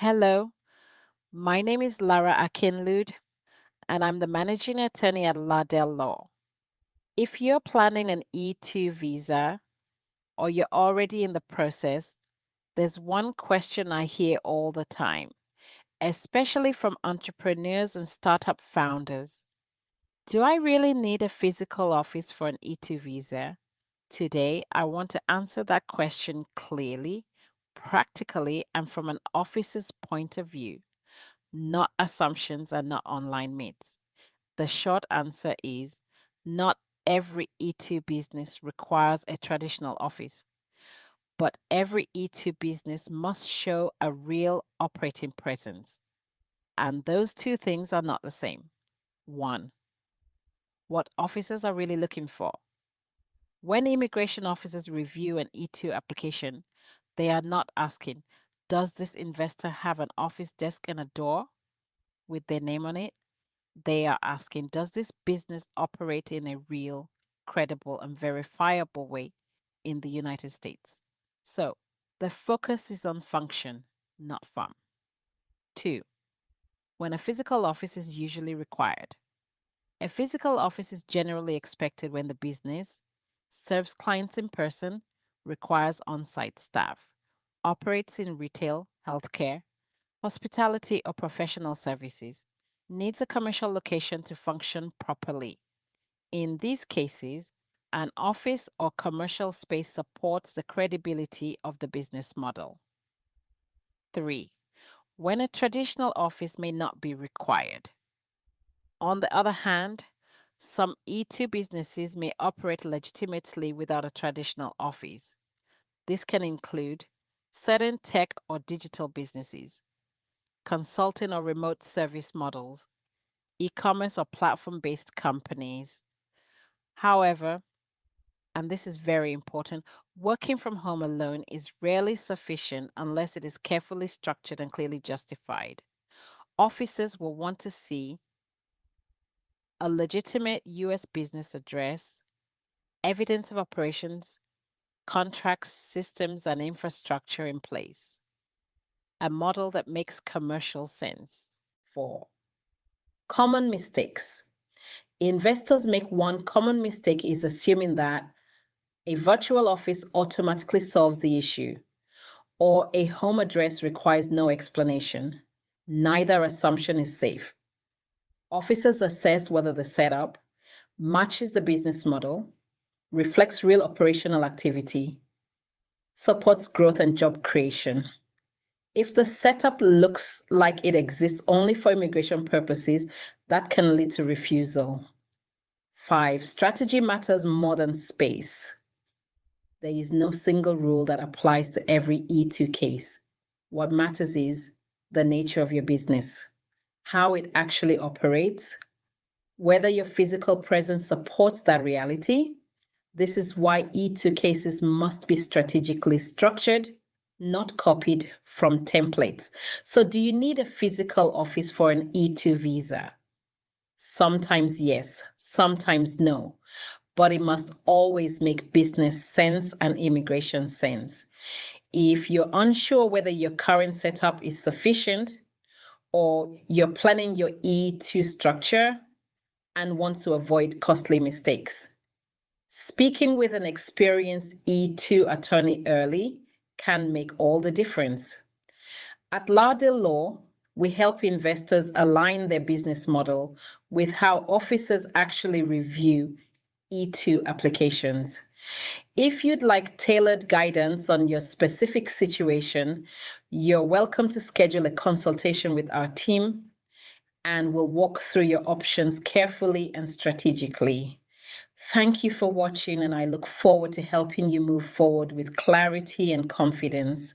Hello, my name is Lara Akinlud, and I'm the managing attorney at Larhdel Law. If you're planning an E2 visa or you're already in the process, there's one question I hear all the time, especially from entrepreneurs and startup founders. Do I really need a physical office for an E2 visa? Today, I want to answer that question clearly, practically, and from an officer's point of view, not assumptions and not online myths. The short answer is not every E2 business requires a traditional office, but every E2 business must show a real operating presence. And those two things are not the same. One, what officers are really looking for. When immigration officers review an E2 application, they are not asking, does this investor have an office desk and a door with their name on it? They are asking, does this business operate in a real, credible, and verifiable way in the United States? So the focus is on function, not form. Two, when a physical office is usually required. A physical office is generally expected when the business serves clients in person, requires on site staff, operates in retail, healthcare, hospitality, or professional services, needs a commercial location to function properly. In these cases, an office or commercial space supports the credibility of the business model. Three, when a traditional office may not be required. On the other hand, some E2 businesses may operate legitimately without a traditional office. This can include certain tech or digital businesses, consulting or remote service models, e-commerce or platform-based companies. However, and this is very important, working from home alone is rarely sufficient unless it is carefully structured and clearly justified. Officers will want to see a legitimate US business address, evidence of operations, contracts, systems, and infrastructure in place, a model that makes commercial sense. 4. Common mistakes. Investors make one common mistake is assuming that a virtual office automatically solves the issue, or a home address requires no explanation. Neither assumption is safe. Officers assess whether the setup matches the business model, reflects real operational activity, supports growth and job creation. If the setup looks like it exists only for immigration purposes, that can lead to refusal. 5. Strategy matters more than space. There is no single rule that applies to every E2 case. What matters is the nature of your business, how it actually operates, whether your physical presence supports that reality. This is why E2 cases must be strategically structured, not copied from templates. So, do you need a physical office for an E2 visa? Sometimes yes, sometimes no, but it must always make business sense and immigration sense. If you're unsure whether your current setup is sufficient or you're planning your E2 structure and want to avoid costly mistakes, speaking with an experienced E2 attorney early can make all the difference. At Larhdel Law, we help investors align their business model with how officers actually review E2 applications. If you'd like tailored guidance on your specific situation, you're welcome to schedule a consultation with our team, and we'll walk through your options carefully and strategically. Thank you for watching, and I look forward to helping you move forward with clarity and confidence.